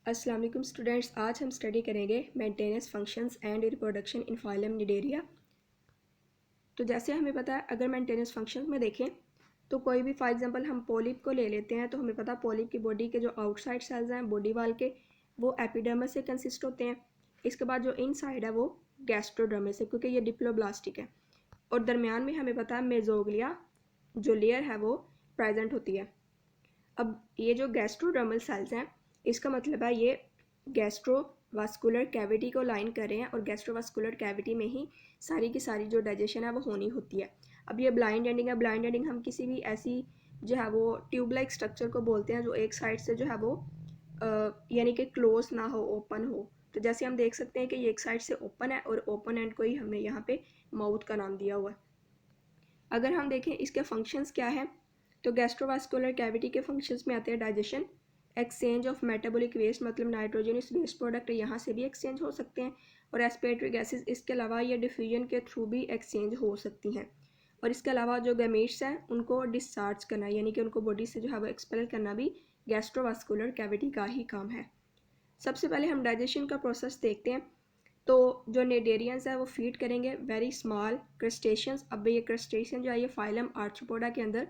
अस्सलाम वालेकुम स्टूडेंट्स, आज हम स्टडी करेंगे maintenance functions and reproduction in phylum Cnidaria. तो जैसे हमें पता है, अगर मेंटेनेंस फंक्शंस में देखें तो कोई भी फॉर एग्जांपल हम पॉलिप को ले लेते हैं, तो हमें पता है पॉलिप की बॉडी के जो आउटसाइड सेल्स हैं बॉडी वाल के, वो एपिडर्मिस से कंसिस्ट होते हैं। इसके बाद जो इनसाइड है वो गैस्ट्रोडर्मिस है, क्योंकि ये डिप्लोब्लास्टिक है। और दरमियान में हमें पता है मेजोग्लिया जो लेयर है वो प्रेजेंट होती है। अब ये जो गैस्ट्रोडर्मल सेल्स हैं, इसका मतलब है ये गैस्ट्रोवास्कुलर कैविटी को लाइन कर रहे हैं, और गैस्ट्रोवास्कुलर कैविटी में ही सारी की सारी जो डाइजेशन है वो होनी होती है। अब ये ब्लाइंड एंडिंग है। ब्लाइंड एंडिंग हम किसी भी ऐसी जो है वो ट्यूब लाइक स्ट्रक्चर को बोलते हैं जो एक साइड से जो है वो यानी कि क्लोज ना हो, ओपन हो। तो जैसे हम देख सकते हैं कि ये एक साइड से ओपन है, और ओपन एंड को ही हमने यहाँ पे माउथ का नाम दिया हुआ है। अगर हम देखें इसके फंक्शंस क्या है, तो गैस्ट्रोवास्कुलर कैविटी के फंक्शंस में आते हैं digestion, exchange of metabolic waste, मतलब नाइट्रोजनस वेस्ट प्रोडक्ट यहाँ से भी एक्सचेंज हो सकते हैं, और एस्पिरेटरी गैसेस। इसके अलावा ये डिफ्यूजन के थ्रू भी एक्सचेंज हो सकती हैं। और इसके अलावा जो गैमेट्स हैं उनको डिस्चार्ज करना, यानी कि उनको बॉडी से जो है वो एक्सपेल करना भी गैस्ट्रोवास्कुलर कैविटी का ही काम है। सबसे पहले हम डाइजेशन का प्रोसेस देखते हैं। तो जो नेडेरियंस है वो फीड करेंगे वेरी स्मॉल क्रस्टेशियंस। अब ये क्रस्टेशियन जो है ये फाइलम आर्थ्रोपोडा के अंदर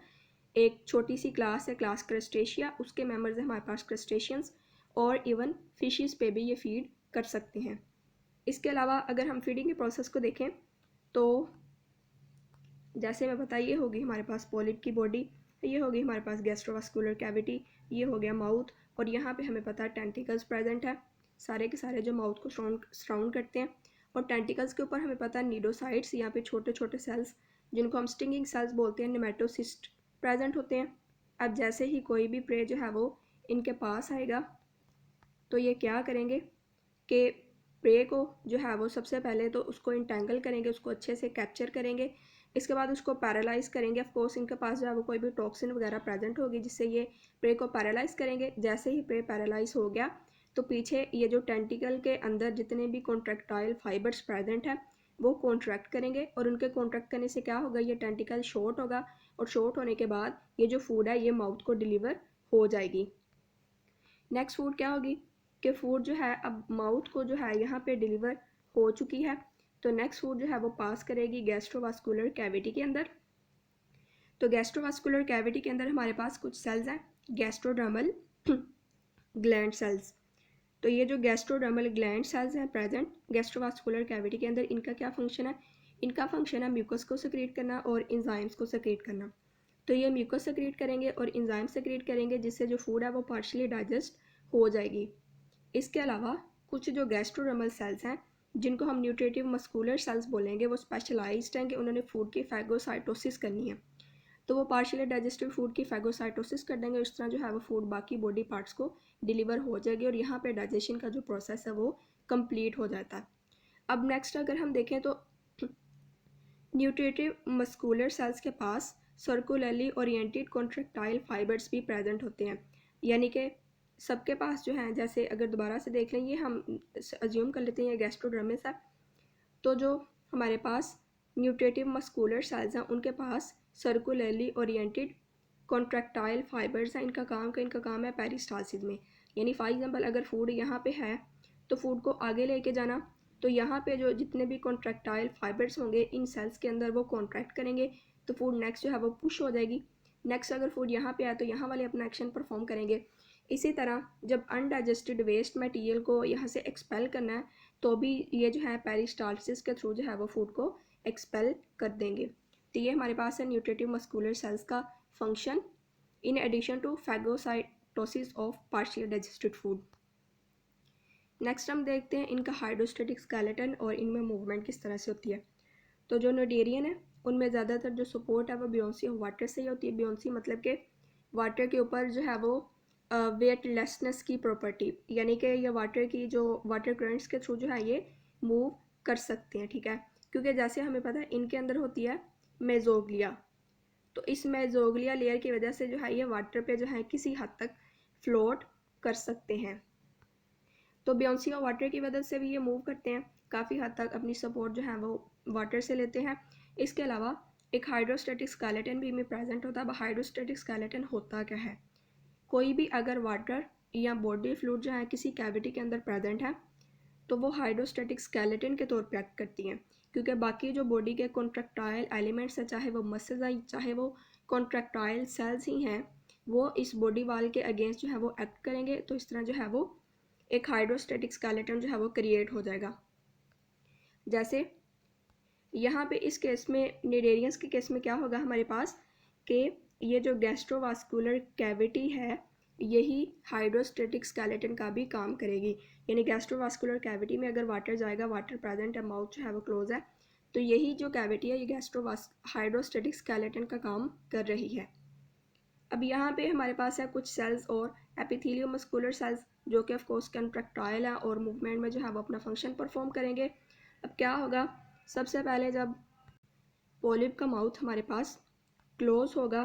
एक छोटी सी क्लास है, क्लास क्रस्टेशिया। उसके मेंबर्स हैं हमारे पास क्रस्टेशियंस, और इवन फिशेस पे भी ये फीड कर सकते हैं। इसके अलावा अगर हम फीडिंग के प्रोसेस को देखें तो जैसे मैं बताइए, होगी हमारे पास पॉलिप की बॉडी, ये होगी हमारे पास गैस्ट्रोवास्कुलर कैविटी, ये हो गया माउथ, और यहाँ पे हमें पता है टेंटिकल्स प्रेजेंट है, सारे के सारे जो माउथ को सराउंड करते हैं। और टेंटिकल्स के ऊपर हमें पता है नीडोसाइट्स, यहाँ पे छोटे छोटे सेल्स जिनको हम स्टिंगिंग सेल्स बोलते हैं, नेमेटोसिस्ट, प्रेजेंट होते हैं। अब जैसे ही कोई भी प्रे जो है वो इनके पास आएगा, तो ये क्या करेंगे कि प्रे को जो है वो सबसे पहले तो उसको इंटेंगल करेंगे, उसको अच्छे से कैप्चर करेंगे। इसके बाद उसको पैरालाइज करेंगे। ऑफ कोर्स इनके पास जो है वो कोई भी टॉक्सिन वगैरह प्रेजेंट होगी जिससे ये प्रे को पैरालाइज करेंगे। जैसे ही प्रे पैरालाइज हो गया, तो पीछे ये जो टेंटिकल के अंदर जितने भी कॉन्ट्रैक्टाइल फाइबर्स प्रेजेंट हैं वो कॉन्ट्रैक्ट करेंगे, और उनके कॉन्ट्रैक्ट करने से क्या होगा, ये टेंटिकल शॉर्ट होगा, और शॉर्ट होने के बाद ये जो फूड है ये माउथ को डिलीवर हो जाएगी। नेक्स्ट फूड क्या होगी कि फूड जो है अब माउथ को जो है यहाँ पे डिलीवर हो चुकी है, तो नेक्स्ट फूड जो है वो पास करेगी गैस्ट्रोवास्कुलर कैविटी के अंदर। तो गैस्ट्रोवास्कुलर कैविटी के अंदर हमारे पास कुछ सेल्स हैं, गैस्ट्रोडर्मल ग्लैंड सेल्स। तो ये जो गैस्ट्रोडर्मल ग्लैंड सेल्स हैं प्रेजेंट गैस्ट्रोवास्कुलर कैविटी के अंदर, इनका क्या फंक्शन है? इनका फंक्शन है म्यूकस को सेक्रेट करना और इंजाइम्स को सेक्रेट करना। तो ये म्यूकस सेक्रेट करेंगे और इंजाइम सेक्रेट करेंगे, जिससे जो फूड है वो पार्शली डाइजेस्ट हो जाएगी। इसके अलावा कुछ जो गैस्ट्रोडर्मल सेल्स हैं जिनको हम न्यूट्रिटिव मस्कुलर सेल्स बोलेंगे, वो स्पेशलाइज्ड हैं कि उन्होंने फूड की फैगोसाइटोसिस करनी है, तो वो पार्शियली डाइजेस्टिव फूड की फैगोसाइटोसिस कर देंगे। इस तरह जो है वो फूड बाकी बॉडी पार्ट्स को डिलीवर हो जाएगी, और यहाँ पे डाइजेशन का जो प्रोसेस है वो कंप्लीट हो जाता है। अब नेक्स्ट अगर हम देखें तो न्यूट्रिटिव मस्कुलर सेल्स के पास सर्कुलरली ओरिएंटेड कॉन्ट्रैक्टाइल फाइबर्स भी प्रेजेंट होते हैं, यानी कि सबके पास जो है, जैसे अगर दोबारा से देख लें, ये हम अज्यूम कर लेते हैं ये गैस्ट्रोडर्मिस है, तो जो हमारे पास न्यूट्रिटिव मस्कुलर सेल्स हैं उनके पास सर्कुलरली ओरिएंटेड कॉन्ट्रैक्टाइल फाइबर्स हैं। इनका काम है पेरिस्टालसिस में, यानी फॉर एग्जांपल अगर फूड यहाँ पे है तो फूड को आगे लेके जाना, तो यहाँ पे जो जितने भी कॉन्ट्रैक्टाइल फाइबर्स होंगे इन सेल्स के अंदर वो कॉन्ट्रैक्ट करेंगे, तो फूड नेक्स्ट जो है वो पुश हो जाएगी। नेक्स्ट अगर फूड यहाँ पे आए तो यहाँ वाले अपना एक्शन परफॉर्म करेंगे। इसी तरह जब अनडाइजेस्टेड वेस्ट मटेरियल को यहाँ से एक्सपेल करना है, तो भी ये जो है पेरिस्टालसिस के थ्रू जो है वो फूड को एक्सपेल कर देंगे। तो ये हमारे पास है न्यूट्रिटिव मस्कुलर सेल्स का function, in addition to phagocytosis of partially digested food. Next हम देखते हैं इनका हाइड्रोस्टेटिक स्केलेटन और इनमें मूवमेंट किस तरह से होती है। तो जो नोडेरियन है उनमें ज़्यादातर जो सपोर्ट है वो बियोंसी ऑफ वाटर से ही होती है। बियोंसी मतलब कि वाटर के ऊपर जो है वो वेटलेसनेस की प्रॉपर्टी, यानी कि ये वाटर की जो वाटर करंट्स के थ्रू जो है ये मूव कर सकते हैं, ठीक है। क्योंकि जैसे हमें पता है इनके अंदर होती है मेजोग्लिया, तो इस मेजोग्लिया लेयर की वजह से जो है ये वाटर पे जो है किसी हद तक फ्लोट कर सकते हैं। तो बियोंसी ऑफ वाटर की वजह से भी ये मूव करते हैं, काफ़ी हद तक अपनी सपोर्ट जो है वो वाटर से लेते हैं। इसके अलावा एक हाइड्रोस्टेटिक स्केलेटन भी में प्रेजेंट होता है। अब हाइड्रोस्टेटिक स्केलेटन होता क्या है? कोई भी अगर वाटर या बॉडी फ्लूइड जो है किसी कैविटी के अंदर प्रेजेंट है तो वो हाइड्रोस्टैटिक स्केलेटन के तौर पर एक्ट करती हैं, क्योंकि बाकी जो बॉडी के कॉन्ट्रैक्टाइल एलिमेंट्स हैं, चाहे वो मसल्स हैं चाहे वो कॉन्ट्रैक्टाइल सेल्स ही हैं, वो इस बॉडी वाल के अगेंस्ट जो है वो एक्ट करेंगे। तो इस तरह जो है वो एक हाइड्रोस्टैटिक स्केलेटन जो है वो क्रिएट हो जाएगा। जैसे यहाँ पे इस केस में निडेरियंस के केस में क्या होगा हमारे पास कि ये जो गैस्ट्रोवास्कुलर कैविटी है यही हाइड्रोस्टैटिक स्केलेटन का भी काम करेगी। यानी गैस्ट्रोवास्कुलर कैविटी में अगर वाटर जाएगा, वाटर प्रेजेंट है, माउथ जो है वो क्लोज है, तो यही जो कैविटी है ये हाइड्रोस्टैटिक स्केलेटन का काम कर रही है। अब यहाँ पे हमारे पास है कुछ सेल्स और एपिथेलियो मस्कुलर सेल्स जो कि ऑफकोर्स कंट्रैक्टाइल है और मूवमेंट में जो है वो अपना फंक्शन परफॉर्म करेंगे। अब क्या होगा, सबसे पहले जब पॉलिप का माउथ हमारे पास क्लोज होगा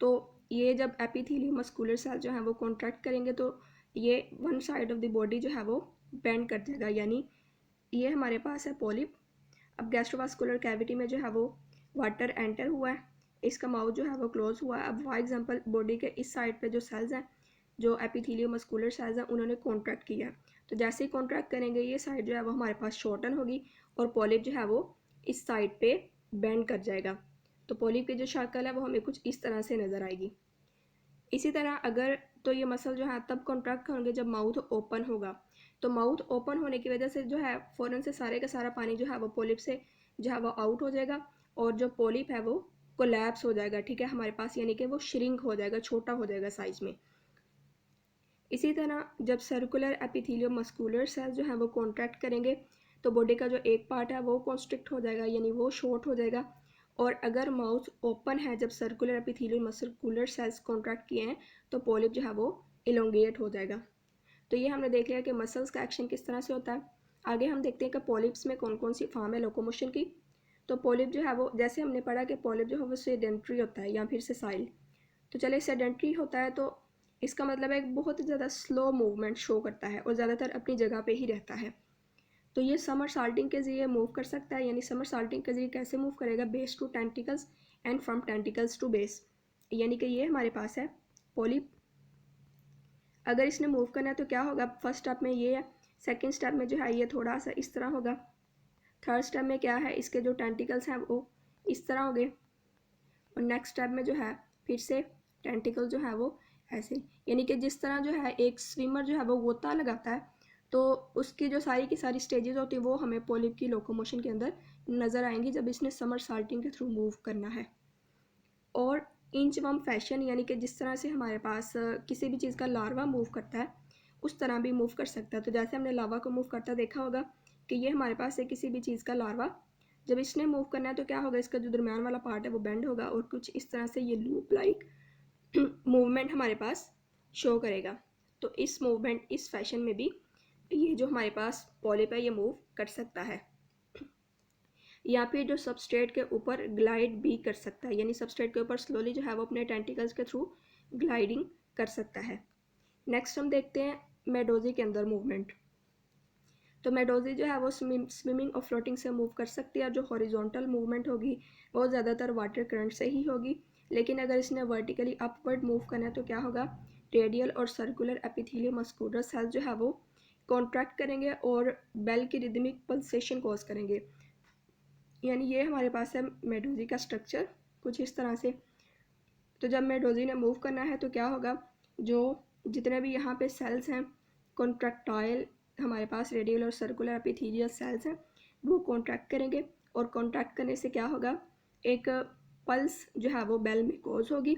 तो ये जब एपिथेलियो मस्कुलर सेल जो है वो कॉन्ट्रैक्ट करेंगे तो ये one side of the body जो है वो बेंड कर देगा, यानी ये हमारे पास है पॉलिप। अब गैस्ट्रोवास्कुलर कैविटी में जो है वो वाटर एंटर हुआ है, इसका माउथ जो है वो क्लोज हुआ है। अब फॉर एग्जांपल बॉडी के इस साइड पे जो सेल्स हैं, जो एपिथेलियो मस्कुलर सेल्स हैं, उन्होंने कॉन्ट्रैक्ट किया है, तो जैसे ही कॉन्ट्रैक्ट करेंगे ये साइड जो है वो हमारे पास शॉर्टन होगी और पॉलिप जो है वो इस साइड पे बेंड कर जाएगा। तो पॉलिप की जो शक्ल है वो हमें कुछ इस तरह से नज़र आएगी। इसी तरह अगर तो ये मसल जो है तब कॉन्ट्रैक्ट होंगे जब माउथ ओपन होगा, तो माउथ ओपन होने की वजह से जो है फ़ौरन से सारे का सारा पानी जो है वो पॉलिप से जो है वो आउट हो जाएगा और जो पॉलिप है वो कोलैप्स हो जाएगा, ठीक है, हमारे पास, यानी कि वो श्रिंक हो जाएगा, छोटा हो जाएगा साइज में। इसी तरह जब सर्कुलर एपिथेलियो मस्कुलर सेल जो है वो कॉन्ट्रैक्ट करेंगे तो बॉडी का जो एक पार्ट है वो कॉन्स्ट्रिक्ट हो जाएगा, यानी वो शॉर्ट हो जाएगा। और अगर माउथ ओपन है जब सर्कुलर एपिथेलियो मस्कुलर सेल्स कॉन्ट्रैक्ट किए हैं तो पॉलिप जो है वो इलोंगेट हो जाएगा। तो ये हमने देख लिया कि मसल्स का एक्शन किस तरह से होता है। आगे हम देखते हैं कि पॉलिप्स में कौन कौन सी फॉर्म है लोकोमोशन की। तो पॉलिप जो है वो, जैसे हमने पढ़ा कि पॉलिप जो है वो सेडेंट्री होता है या फिर सेसाइल। तो चले सेडेंट्री होता है तो इसका मतलब है एक बहुत ज़्यादा स्लो मूवमेंट शो करता है और ज़्यादातर अपनी जगह पे ही रहता है। तो ये समर साल्टिंग के ज़रिए मूव कर सकता है, यानी समर साल्टिंग के ज़रिए कैसे मूव करेगा, base to tentacles and from tentacles to base, यानी कि ये हमारे पास है पॉलिप। अगर इसने मूव करना है तो क्या होगा, फर्स्ट स्टेप में ये है, सेकेंड स्टेप में जो है ये थोड़ा सा इस तरह होगा, थर्ड स्टेप में क्या है, इसके जो टेंटिकल्स हैं वो इस तरह हो गए, और नेक्स्ट स्टेप में जो है फिर से टेंटिकल जो है वो ऐसे, यानी कि जिस तरह जो है एक स्विमर जो है वो गोता लगाता है तो उसकी जो सारी की सारी स्टेजेस होती है वो हमें पॉलिप की लोकोमोशन के अंदर नज़र आएंगी जब इसने समर साल्टिंग के थ्रू मूव करना है। और इंचवर्म फैशन, यानी कि जिस तरह से हमारे पास किसी भी चीज़ का लार्वा मूव करता है उस तरह भी मूव कर सकता है। तो जैसे हमने लावा को मूव करता देखा होगा कि ये हमारे पास है किसी भी चीज़ का लार्वा, जब इसने मूव करना है तो क्या होगा, इसका जो दरम्यान वाला पार्ट है वो बेंड होगा और कुछ इस तरह से ये लूप लाइक मूवमेंट हमारे पास शो करेगा। तो इस मूवमेंट, इस फैशन में भी ये जो हमारे पास पॉलिप है ये मूव कर सकता है, या फिर जो सबस्ट्रेट के ऊपर ग्लाइड भी कर सकता है, यानी सबस्ट्रेट के ऊपर स्लोली जो है वो अपने टेंटिकल्स के थ्रू ग्लाइडिंग कर सकता है। नेक्स्ट हम देखते हैं मेडोजी के अंदर मूवमेंट। तो मेडोजी जो है वो स्विमिंग और फ्लोटिंग से मूव कर सकती है और जो हॉरिजॉन्टल मूवमेंट होगी वो ज़्यादातर वाटर करंट से ही होगी, लेकिन अगर इसने वर्टिकली अपवर्ड मूव करना है तो क्या होगा, रेडियल और सर्कुलर एपिथेलियो मस्कुलर सेल जो है वो कॉन्ट्रैक्ट करेंगे और बेल की रिदमिक पल्सेशन कॉज करेंगे, यानी ये हमारे पास है मेडोजी का स्ट्रक्चर कुछ इस तरह से। तो जब मेडोजी ने मूव करना है तो क्या होगा, जो जितने भी यहाँ पे सेल्स हैं कॉन्ट्रैक्टाइल, हमारे पास रेडियल और सर्कुलर एपिथेलियल सेल्स हैं, वो कॉन्ट्रैक्ट करेंगे और कॉन्ट्रैक्ट करने से क्या होगा, एक पल्स जो है वो बेल में कॉज होगी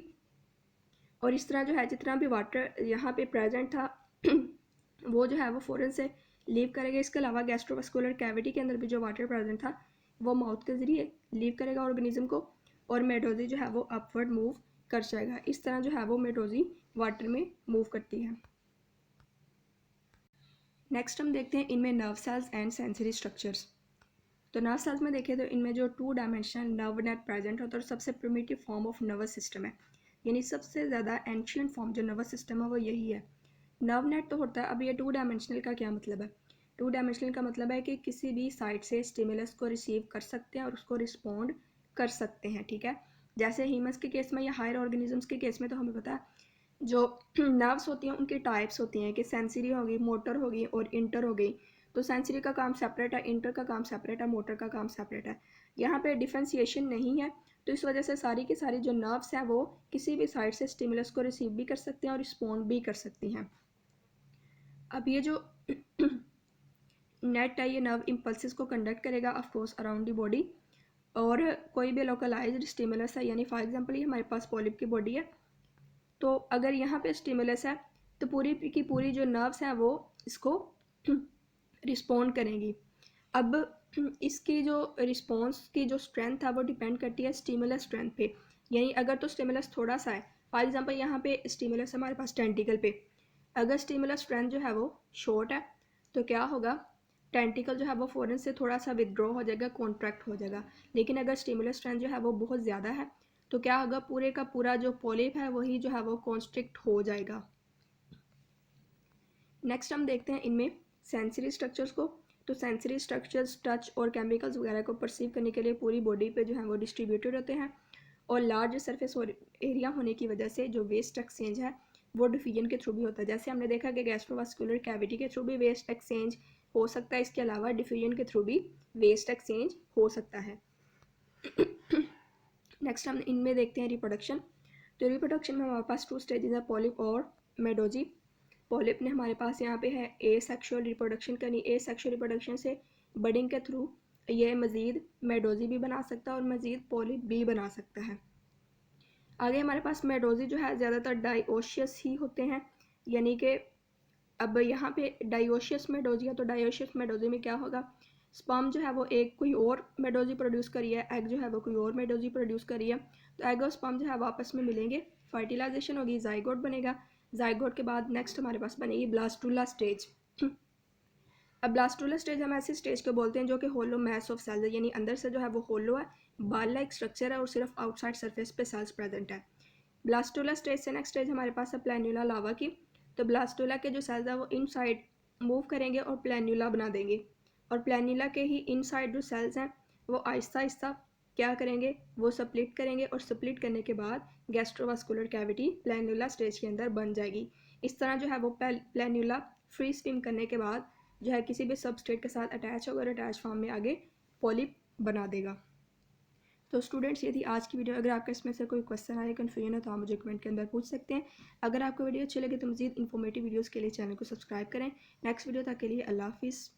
और इस तरह जो है जितना भी वाटर यहाँ पे प्रेजेंट था वो जो है वो फ़ौरन से लीव करेगा। इसके अलावा गैस्ट्रोवास्कुलर कैविटी के अंदर भी जो वाटर प्रेजेंट था वो माउथ के ज़रिए लीव करेगा ऑर्गेनिज्म को और मेडोजी जो है वो अपवर्ड मूव कर जाएगा। इस तरह जो है वो मेडोजी वाटर में मूव करती है। नेक्स्ट हम देखते हैं इनमें nerve cells and sensory structures. तो नर्व सेल्स में देखें तो इनमें जो 2 डायमेंशनल नर्व नेट प्रेजेंट होता है और सबसे primitive form of nervous system है, यानी सबसे ज़्यादा एंशिएंट फॉर्म जो नर्वस सिस्टम है वो यही है। नर्व नेट तो होता है, अब ये 2 डायमेंशनल का क्या मतलब है, 2 डायमेंशनल का मतलब है कि किसी भी साइड से स्टिमुलस को रिसीव कर सकते हैं और उसको रिस्पॉन्ड कर सकते हैं, ठीक है। जैसे ह्यूमंस के केस में या हायर ऑर्गेनिजम्स के केस में तो हमें पता है जो नर्व्स होती हैं उनकी टाइप्स होती हैं कि सेंसरी होगी, मोटर होगी और इंटर हो गई। तो सेंसरी का काम सेपरेट है, इंटर का काम सेपरेट है, मोटर का काम सेपरेट है। यहाँ पे डिफ्रेंशिएशन नहीं है, तो इस वजह से सारी की सारी जो नर्व्स हैं वो किसी भी साइड से स्टिमुलस को रिसीव भी कर सकते हैं और रिस्पॉन्ड भी कर सकती हैं। अब ये जो नेट है ये नर्व इम्पल्सिस को कंडक्ट करेगा of course around the body, और कोई भी लोकलाइज्ड स्टिमुलस है, यानी फॉर एग्जांपल ये हमारे पास पॉलिप की बॉडी है, तो अगर यहाँ पे स्टिमुलस है तो पूरी की पूरी जो नर्व्स हैं वो इसको रिस्पॉन्ड करेंगी। अब इसकी जो रिस्पॉन्स की जो स्ट्रेंथ है वो डिपेंड करती है स्टिमुलस स्ट्रेंथ पे, यानी अगर तो स्टिमुलस थोड़ा सा है, फॉर एग्जांपल यहाँ पे स्टिमुलस हमारे पास टेंटिकल पे, अगर स्टिमुलस स्ट्रेंथ जो है वो शॉर्ट है तो क्या होगा, टेंटिकल जो है वो फ़ौरन से थोड़ा सा विदड्रॉ हो जाएगा, कॉन्ट्रैक्ट हो जाएगा। लेकिन अगर स्टिमुलस स्ट्रेंथ जो है वो बहुत ज़्यादा है तो क्या होगा, पूरे का पूरा जो पॉलिप है वही जो है वो कॉन्स्ट्रिक्ट हो जाएगा। नेक्स्ट हम देखते हैं इनमें सेंसरी स्ट्रक्चर्स को। तो सेंसरी स्ट्रक्चर्स टच और केमिकल्स वगैरह को परसीव करने के लिए पूरी बॉडी पे जो है वो डिस्ट्रीब्यूटेड होते हैं, और लार्ज सरफेस और एरिया होने की वजह से जो वेस्ट एक्सचेंज है वो डिफ्यूजन के थ्रू भी होता है। जैसे हमने देखा कि गैस्ट्रोवास्कुलर कैविटी के थ्रू भी वेस्ट एक्सचेंज हो सकता है, इसके अलावा डिफ्यूजन के थ्रू भी वेस्ट एक्सचेंज हो सकता है। नेक्स्ट हम इनमें देखते हैं रिप्रोडक्शन। तो रिप्रोडक्शन में हमारे पास टू स्टेजेस है, पॉलिप और मेडोजी। पॉलिप ने हमारे पास यहाँ पे है ए सेक्शुअल रिप्रोडक्शन करनी, ए सेक्शुअल रिप्रोडक्शन से बडिंग के थ्रू ये मज़ीद मेडोजी भी बना सकता है और मज़ीद पॉलिप भी बना सकता है। आगे हमारे पास मेडोजी जो है ज़्यादातर डाइओशियस ही होते हैं, यानी कि अब यहाँ पे डाइओशियस मेडोजी है, तो डाइओशियस मेडोजी में क्या होगा, स्पर्म जो है वो एक कोई और मेडोजी प्रोड्यूस करी है, एग जो है वो कोई और मेडोजी प्रोड्यूस करी है, तो एग और स्पर्म जो है वो आपस में मिलेंगे, फर्टिलाइजेशन होगी, जाइगोट बनेगा, जाइगोट के बाद नेक्स्ट हमारे पास बनेगी ब्लास्टुला स्टेज। अब ब्लास्टुला स्टेज हम ऐसी स्टेज को बोलते हैं जो कि होलो मैस ऑफ सेल्स है, यानी अंदर से जो है वो होलो है, बाल लाइक स्ट्रक्चर है और सिर्फ आउटसाइड सरफेस पे सेल्स प्रेजेंट है। ब्लास्टुला स्टेज से नेक्स्ट स्टेज हमारे पास है प्लैन्युला लावा की। तो ब्लास्टुला के जो सेल्स है वो इनसाइड मूव करेंगे और प्लैन्युला बना देंगे, और प्लैन्युला के ही इनसाइड जो सेल्स हैं वो आहिस्ता आहिस्ता क्या करेंगे, वो स्प्लिट करेंगे, और स्प्लिट करने के बाद गैस्ट्रोवास्कुलर कैविटी प्लैन्युला स्टेज के अंदर बन जाएगी। इस तरह जो है वो प्लैन्युला फ्री स्विम करने के बाद जो है किसी भी सबस्ट्रेट के साथ अटैच होगा और अटैच फॉर्म में आगे पॉलिप बना देगा। तो स्टूडेंट्स ये थी आज की वीडियो। अगर आपका इसमें से कोई क्वेश्चन आए, कन्फ्यूजन है, तो आप मुझे कमेंट के अंदर पूछ सकते हैं। अगर आपको वीडियो अच्छी लगे तो मज़ीद इन्फॉर्मेटिव वीडियोज़ के लिए चैनल को सब्सक्राइब करें। नेक्स्ट वीडियो तक के लिए अल्लाह हाफिज़।